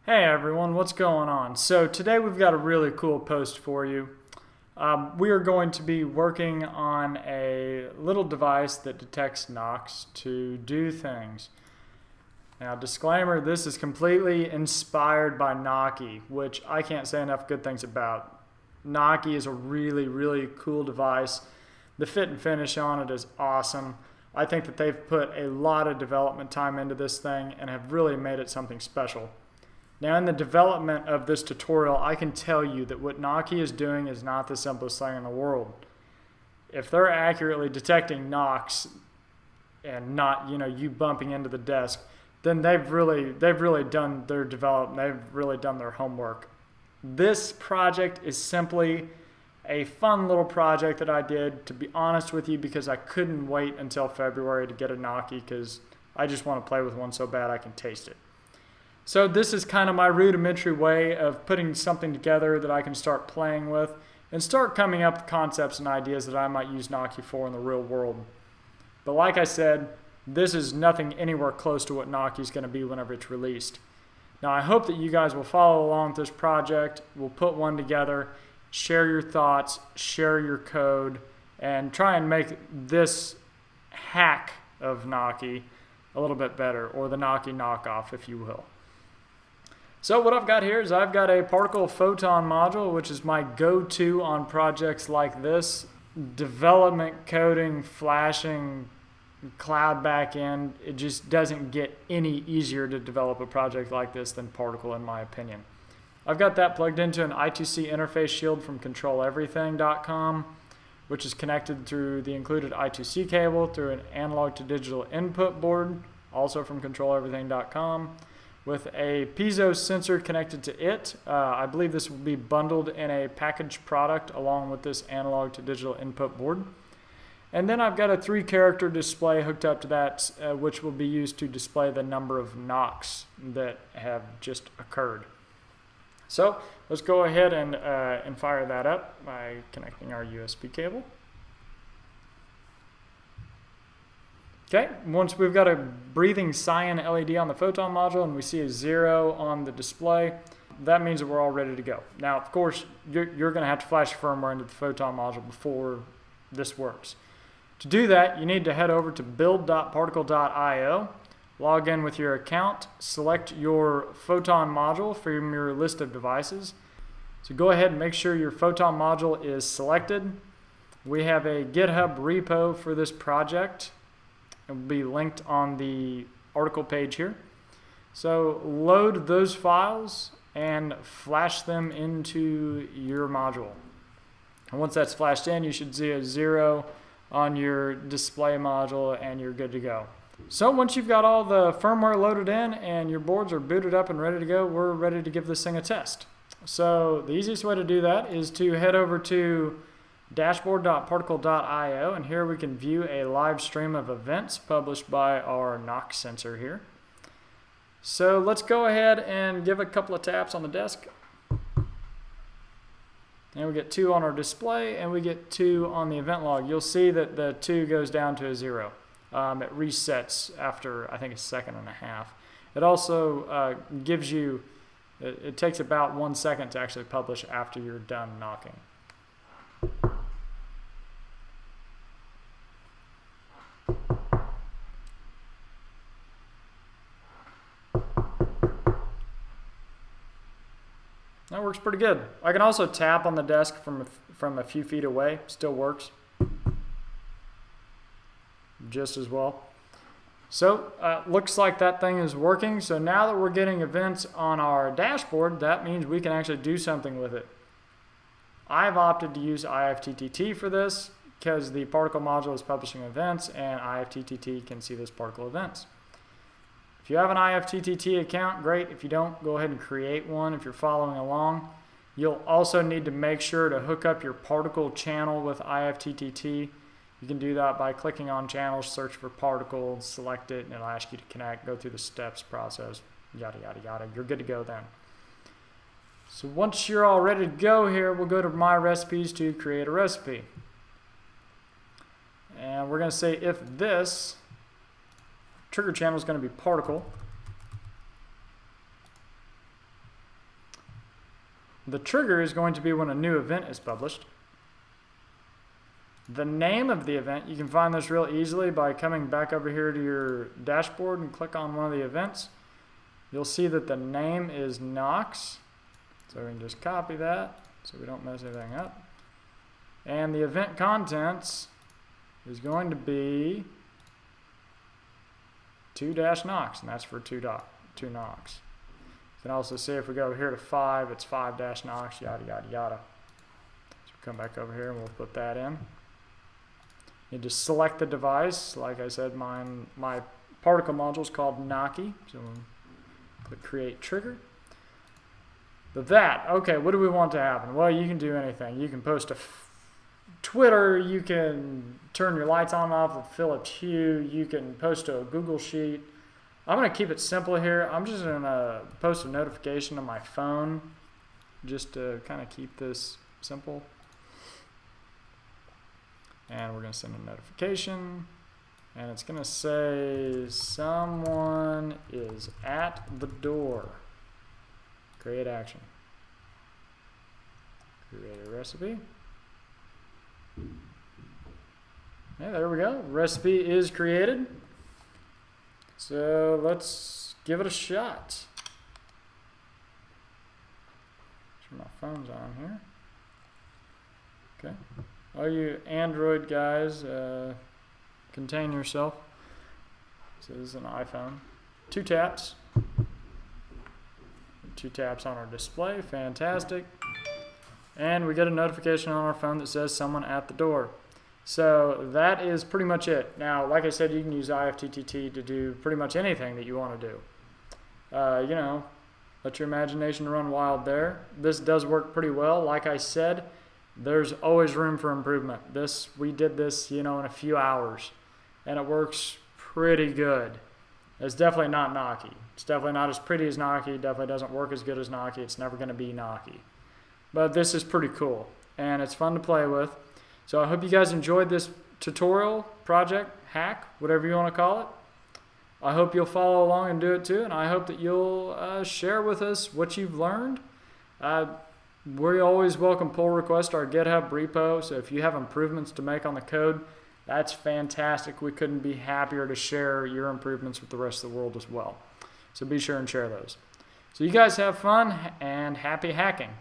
Hey everyone, what's going on? So today we've got a really cool post for you. We are going to be working on a little device that detects knocks to do things. Now, disclaimer, this is completely inspired by Knocki, which I can't say enough good things about. Knocki is a really cool device. The fit and finish on it is awesome. I think that they've put a lot of development time into this thing and have really made it something special. Now, in the development of this tutorial, I can tell you that what Knocki is doing is not the simplest thing in the world. If they're accurately detecting knocks and not, you bumping into the desk, then they've really done their development. They've really done their homework. This project is simply a fun little project that I did, to be honest with you, because I couldn't wait until February to get a Knocki because I just want to play with one so bad I can taste it. So this is kind of my rudimentary way of putting something together that I can start playing with and start coming up with concepts and ideas that I might use Knocki for in the real world. But like I said, this is nothing anywhere close to what Knocki is going to be whenever it's released. Now I hope that you guys will follow along with this project. We'll put one together, share your thoughts, share your code, and try and make this hack of Knocki a little bit better, or the Knocki Knock Off, if you will. So what I've got here is I've got a particle photon module, which is my go-to on projects like this. Development, coding, flashing, cloud backend, it just doesn't get any easier to develop a project like this than Particle, in my opinion. I've got that plugged into an I2C interface shield from ControlEverything.com, which is connected through the included I2C cable through an analog to digital input board, also from ControlEverything.com. with a piezo sensor connected to it. I believe this will be bundled in a packaged product along with this analog to digital input board. And then I've got a 3-character display hooked up to that, which will be used to display the number of knocks that have just occurred. So let's go ahead and fire that up by connecting our USB cable. Okay, once we've got a breathing cyan LED on the photon module and we see a 0 on the display, that means that we're all ready to go. Now, of course, you're going to have to flash firmware into the photon module before this works. To do that, you need to head over to build.particle.io, log in with your account, select your photon module from your list of devices. So go ahead and make sure your photon module is selected. We have a GitHub repo for this project. It will be linked on the article page here. So load those files and flash them into your module. And once that's flashed in, you should see a 0 on your display module and you're good to go. So once you've got all the firmware loaded in and your boards are booted up and ready to go, we're ready to give this thing a test. So the easiest way to do that is to head over to dashboard.particle.io, and here we can view a live stream of events published by our knock sensor here. So let's go ahead and give a couple of taps on the desk. And we get 2 on our display and we get 2 on the event log. You'll see that the 2 goes down to a 0. It resets after, I think, a second and a half. It also gives you, it takes about 1 second to actually publish after you're done knocking. That works pretty good. I can also tap on the desk from a few feet away. Still works just as well. So looks like that thing is working. So now that we're getting events on our dashboard, that means we can actually do something with it. I've opted to use Ifttt for this because the particle module is publishing events and Ifttt can see those particle events. If you have an Ifttt account, great. If you don't, go ahead and create one if you're following along. You'll also need to make sure to hook up your particle channel with Ifttt. You can do that by clicking on channels, search for particle, select it, and it'll ask you to connect, go through the steps process, yada, yada, yada. You're good to go then. So once you're all ready to go here, we'll go to My Recipes to create a recipe. And we're going to say if this trigger channel is going to be particle, The trigger is going to be when a new event is published. The name of the event, you can find this real easily by coming back over here to your dashboard and click on one of the events. You'll see that the name is Knox. So we can just copy that so we don't mess anything up. And the event contents is going to be 2-Knox, and that's for 2 Knox. You can also see if we go over here to 5, it's 5-Knox, yada, yada, yada. So we come back over here and we'll put that in. You just select the device. Like I said, my particle module is called Knocki. So we'll click Create Trigger. But okay, what do we want to happen? Well, you can do anything. You can post a Twitter, you can turn your lights on and off with Philips Hue, you can post to a Google Sheet. I'm going to keep it simple here. I'm just going to post a notification on my phone just to kind of keep this simple. And we're going to send a notification, and it's going to say someone is at the door. Create action. Create a recipe. Yeah, there we go. Recipe is created. So let's give it a shot. Sure my phone's on here. Okay. All you Android guys, contain yourself. So this is an iPhone. 2 taps. 2 taps on our display. Fantastic. And we get a notification on our phone that says someone at the door. So that is pretty much it. Now, like I said, you can use Ifttt to do pretty much anything that you want to do. You know, let your imagination run wild there. This does work pretty well. Like I said, there's always room for improvement. We did this, you know, in a few hours, and it works pretty good. It's definitely not Knocki. It's definitely not as pretty as Knocki. It definitely doesn't work as good as Knocki. It's never going to be Knocki. But this is pretty cool, and it's fun to play with. So I hope you guys enjoyed this tutorial, project, hack, whatever you want to call it. I hope you'll follow along and do it too, and I hope that you'll share with us what you've learned. We always welcome pull requests to our GitHub repo, so if you have improvements to make on the code, that's fantastic. We couldn't be happier to share your improvements with the rest of the world as well. So be sure and share those. So you guys have fun and happy hacking.